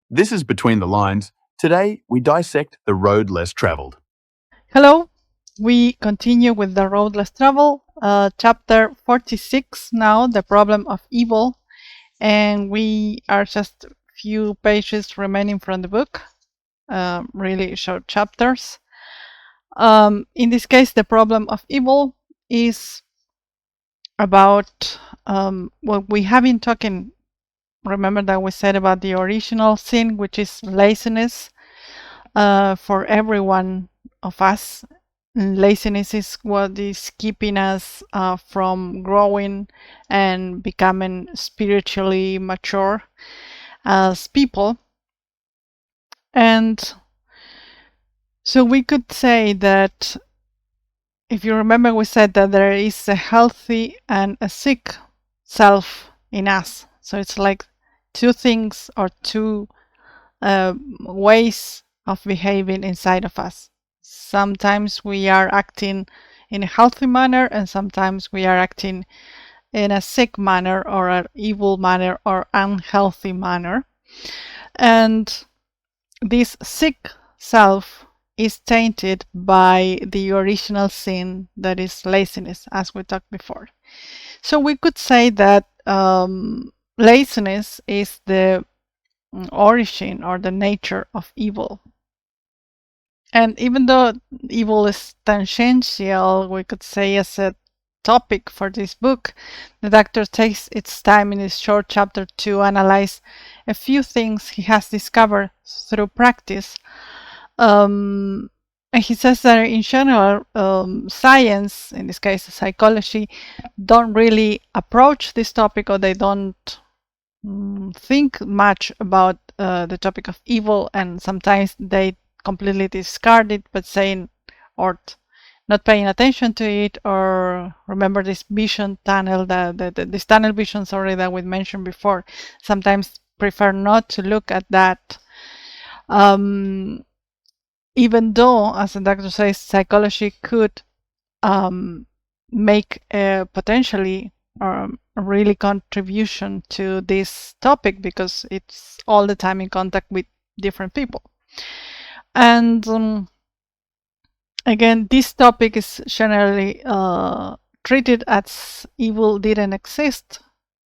This is Between the Lines. Today, we dissect the road less traveled. Hello, we continue with the road less travel, chapter 46 now, the problem of evil, and we are just a few pages remaining from the book, really short chapters. In this case, the problem of evil is about what we have been talking. Remember that we said about the original sin, which is laziness for every one of us. Laziness is what is keeping us from growing and becoming spiritually mature as people. And so we could say that, if you remember, we said that there is a healthy and a sick self in us. So it's like two things or two ways of behaving inside of us. Sometimes we are acting in a healthy manner, and sometimes we are acting in a sick manner or an evil manner or unhealthy manner. And this sick self is tainted by the original sin, that is laziness, as we talked before. So we could say that laziness is the origin or the nature of evil. And even though evil is tangential, we could say, as a topic for this book, the doctor takes its time in this short chapter to analyze a few things he has discovered through practice. And he says that in general, science, in this case psychology, don't really approach this topic, or they don't think much about the topic of evil, and sometimes they completely discard it, but saying, or not paying attention to it, or remember this vision tunnel, this tunnel vision, sorry, that we mentioned before, sometimes prefer not to look at that. Even though, as the doctor says, psychology could make a potentially a really contribution to this topic, because it's all the time in contact with different people. And again, this topic is generally treated as evil didn't exist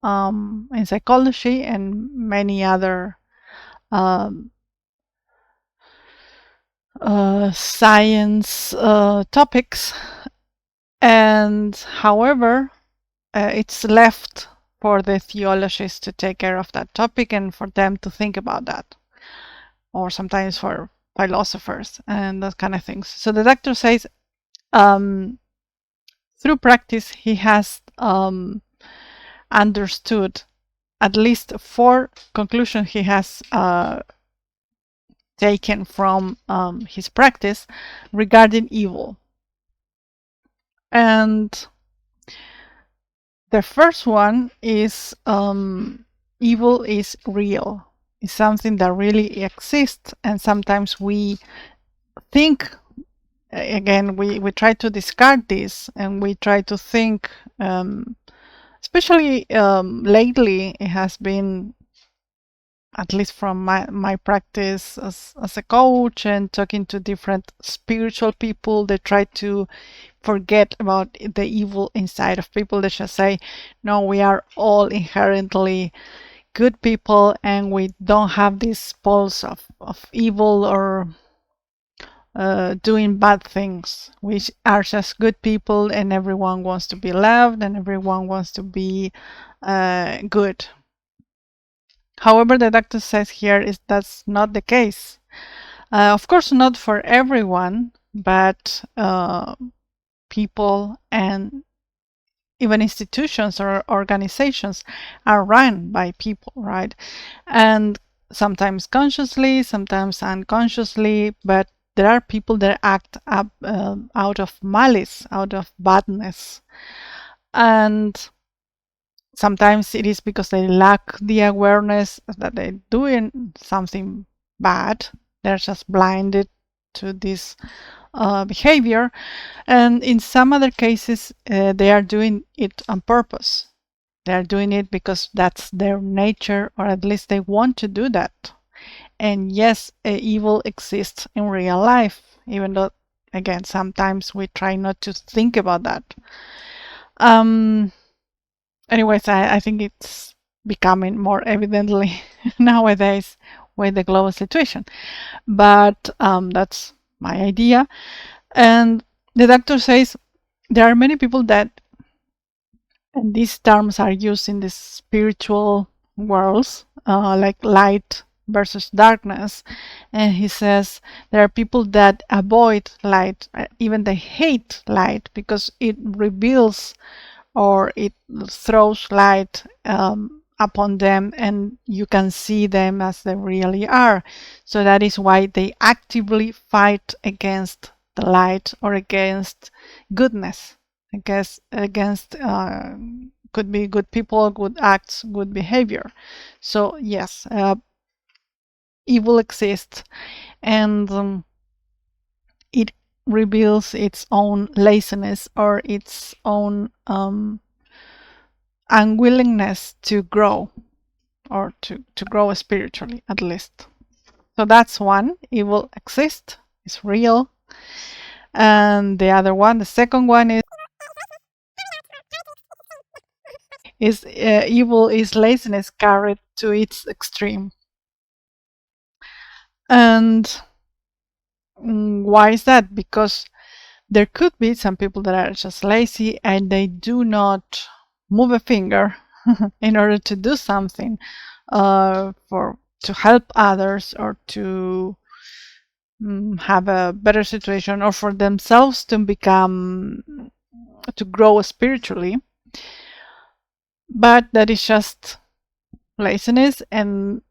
in psychology and many other science topics. And however, it's left for the theologists to take care of that topic and for them to think about that, or sometimes for philosophers and that kind of things. So the doctor says, through practice, he has understood at least 4 conclusions he has taken from his practice regarding evil. And the first one is evil is real. It's something that really exists, and sometimes we think, again, we try to discard this, and we try to think, especially lately, it has been, at least from my practice as a coach and talking to different spiritual people, they try to forget about the evil inside of people. They just say, no, we are all inherently good people, and we don't have this pulse of evil or doing bad things. We are just good people, and everyone wants to be loved, and everyone wants to be good. However, the doctor says here is that's not the case. Of course, not for everyone, but people and even institutions or organizations are run by people, right? And sometimes consciously, sometimes unconsciously, but there are people that act up out of malice, out of badness. And sometimes it is because they lack the awareness that they're doing something bad. They're just blinded to this behavior. And in some other cases, they are doing it on purpose. They're doing it because that's their nature, or at least they want to do that. And yes, evil exists in real life, even though, again, sometimes we try not to think about that. Anyways, I think it's becoming more evidently nowadays with the global situation. But that's my idea. And the doctor says there are many people that, and these terms are used in the spiritual worlds, like light versus darkness. And he says there are people that avoid light, even they hate light because it reveals or it throws light upon them and you can see them as they really are. So that is why they actively fight against the light or against goodness, against could be good people, good acts, good behavior. So yes, evil exists, and it reveals its own laziness or its own unwillingness to grow, or to grow spiritually at least. So that's one. Evil exists, it's real. And the other one, the second one is evil is laziness carried to its extreme. And why is that? Because there could be some people that are just lazy and they do not move a finger in order to do something for to help others or to have a better situation or for themselves to grow spiritually. But that is just laziness, and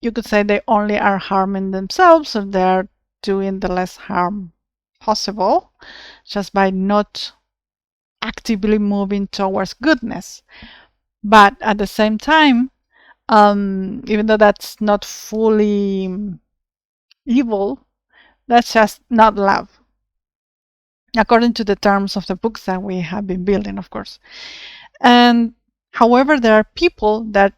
you could say they only are harming themselves, or they're doing the less harm possible just by not actively moving towards goodness. But at the same time, even though that's not fully evil, that's just not love, according to the terms of the books that we have been building, of course. And however, there are people that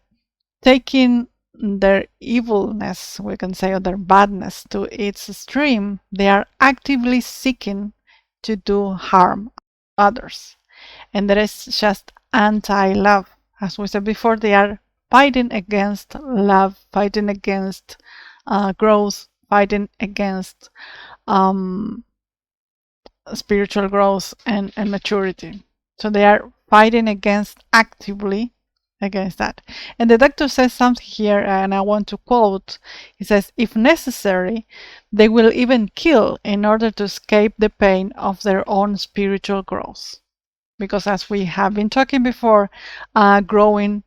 taking their evilness, we can say, or their badness to its extreme, they are actively seeking to do harm to others. And that is just anti-love. As we said before, they are fighting against love, fighting against growth, fighting against spiritual growth and maturity. So they are fighting against actively against that. And the doctor says something here, and I want to quote. He says, if necessary, they will even kill in order to escape the pain of their own spiritual growth. Because as we have been talking before, growing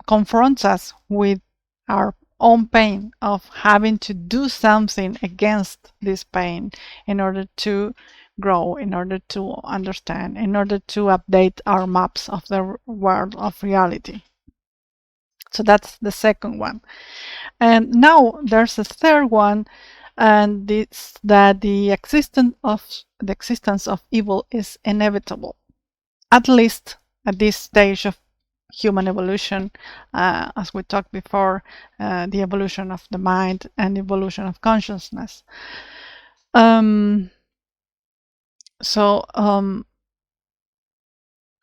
confronts us with our own pain of having to do something against this pain in order to grow, in order to understand, in order to update our maps of the world of reality. So that's the second one. And now there's a third one, and it's that the existence of evil is inevitable, at least at this stage of human evolution, as we talked before, the evolution of the mind and the evolution of consciousness. So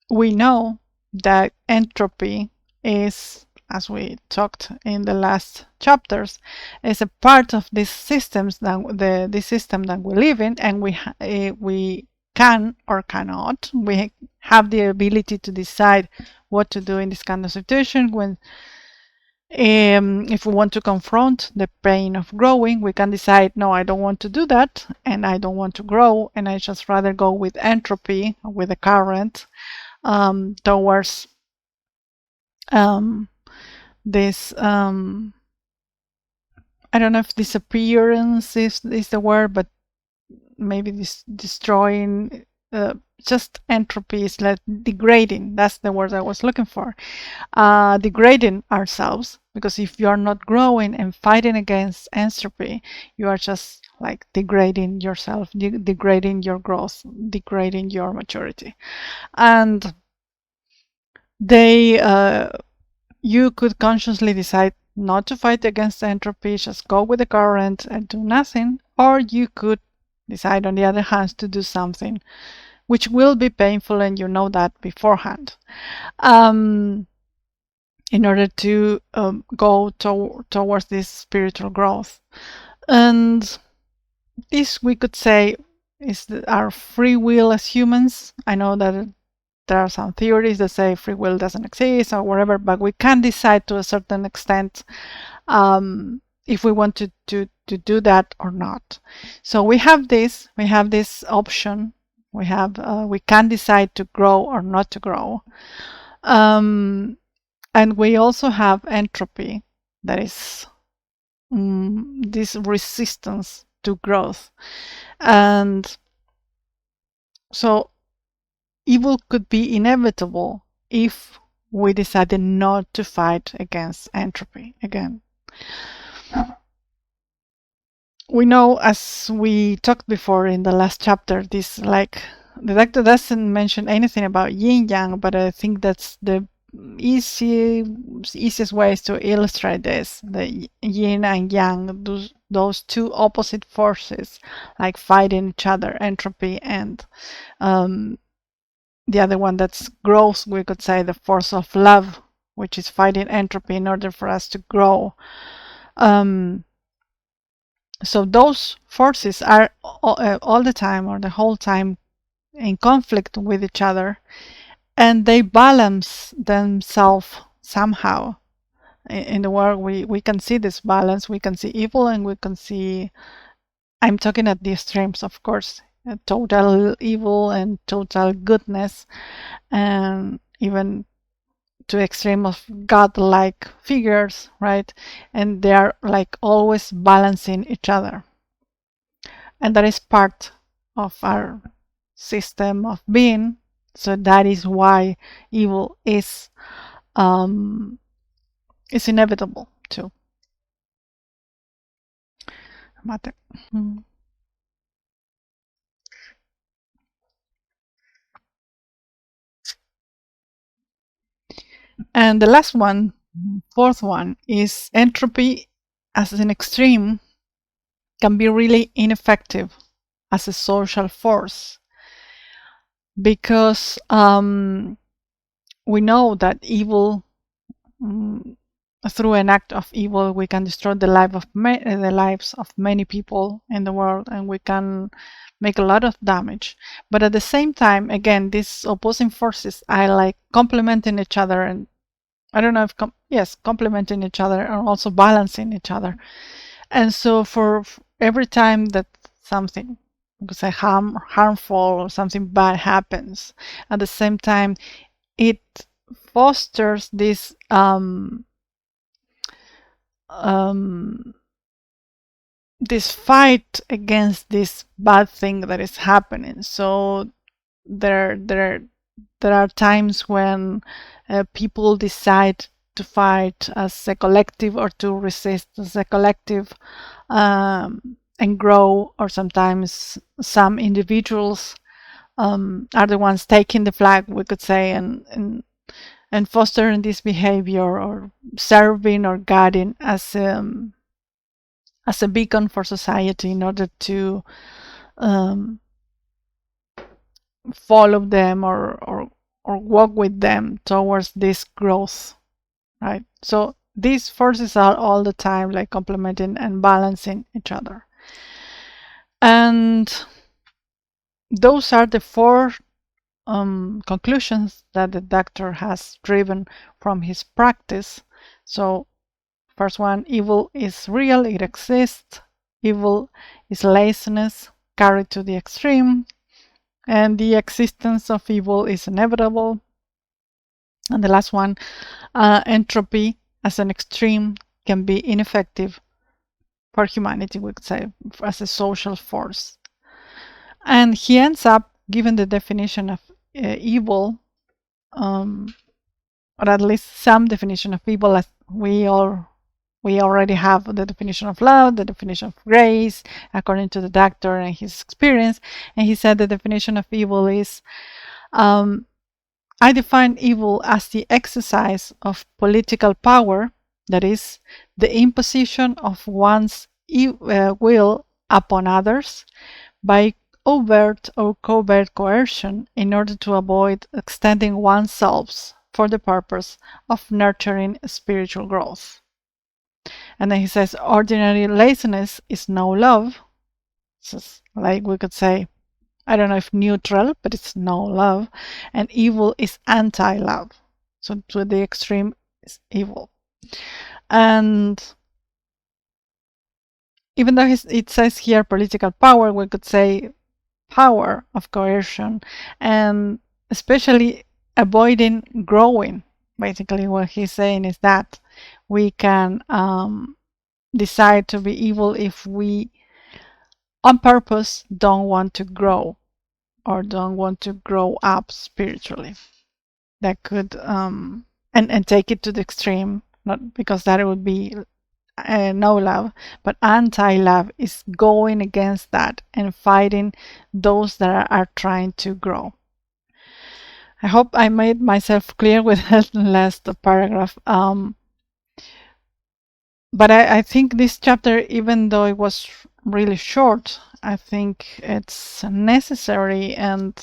we know that entropy is, as we talked in the last chapters, is a part of these systems that the system that we live in, and we can or cannot. We have the ability to decide what to do in this kind of situation. When if we want to confront the pain of growing, we can decide, no, I don't want to do that, and I don't want to grow, and I just rather go with entropy, with the current, towards this I don't know if disappearance is the word, but maybe this destroying, just entropy is like degrading. That's the word I was looking for. Degrading ourselves, because if you are not growing and fighting against entropy, you are just like degrading yourself, degrading your growth, degrading your maturity. And you could consciously decide not to fight against entropy, just go with the current and do nothing, or you could decide, on the other hand, to do something which will be painful, and you know that beforehand, in order to go towards this spiritual growth. And this, we could say, is our free will as humans. I know that there are some theories that say free will doesn't exist or whatever, but we can decide to a certain extent if we want to do that or not. So we have this option. We can decide to grow or not to grow. And we also have entropy, that is this resistance to growth. And so evil could be inevitable if we decided not to fight against entropy again. We know, as we talked before in the last chapter, this, like, the doctor doesn't mention anything about yin yang, but I think that's the easiest ways to illustrate this. The yin and yang, those two opposite forces, like fighting each other, entropy and the other one that's growth, we could say the force of love, which is fighting entropy in order for us to grow. So those forces are all the time, or the whole time, in conflict with each other, and they balance themselves somehow. In the world, we can see this balance. We can see evil, and we can see, I'm talking at the extremes, of course, total evil and total goodness, and even to extreme of godlike figures, right? And they are like always balancing each other. And that is part of our system of being. So that is why evil is inevitable too. Mate. And the last one, fourth one, is entropy as an extreme can be really ineffective as a social force, because we know that evil, through an act of evil, we can destroy the lives of many people in the world, and we can make a lot of damage. But at the same time, again, these opposing forces are like complementing each other, and I don't know if yes, complementing each other and also balancing each other. And so for every time that something, we could say, harmful or something bad happens, at the same time it fosters this this fight against this bad thing that is happening. So there are times when people decide to fight as a collective or to resist as a collective, and grow, or sometimes some individuals are the ones taking the flag, we could say, and fostering this behavior, or serving or guiding as a beacon for society in order to follow them or walk with them towards this growth, right? So these forces are all the time like complementing and balancing each other. And those are the four conclusions that the doctor has driven from his practice. So first one, evil is real, it exists. Evil is laziness carried to the extreme, and the existence of evil is inevitable. And the last one, entropy as an extreme can be ineffective for humanity, we could say, as a social force. And he ends up giving the definition of evil, or at least some definition of evil, as we already have the definition of love, the definition of grace, according to the doctor and his experience. And he said the definition of evil is I define evil as the exercise of political power, that is, the imposition of one's will upon others by overt or covert coercion in order to avoid extending oneself for the purpose of nurturing spiritual growth. And then he says, ordinary laziness is no love. So like we could say, I don't know if neutral, but it's no love. And evil is anti-love. So to the extreme is evil. And even though it says here political power, we could say power of coercion, and especially avoiding growing. Basically, what he's saying is that we can decide to be evil if we, on purpose, don't want to grow or don't want to grow up spiritually. That could and take it to the extreme, not because that would be no love, but anti-love is going against that and fighting those that are trying to grow. I hope I made myself clear with that last paragraph. But I think this chapter, even though it was really short, I think it's necessary and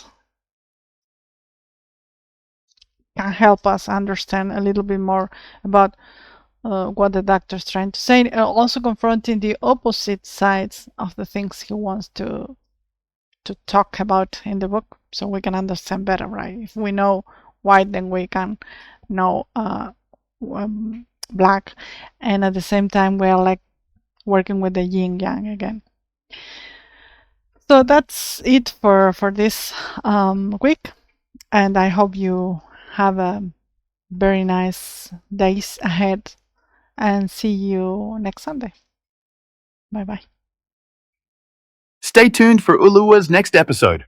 can help us understand a little bit more about what the doctor's trying to say, also confronting the opposite sides of the things he wants to talk about in the book, so we can understand better, right? If we know white, then we can know black, and at the same time we are like working with the yin yang again. So that's it for this week, and I hope you have a very nice days ahead, and see you next Sunday. Bye bye. Stay tuned for Uluwa's next episode.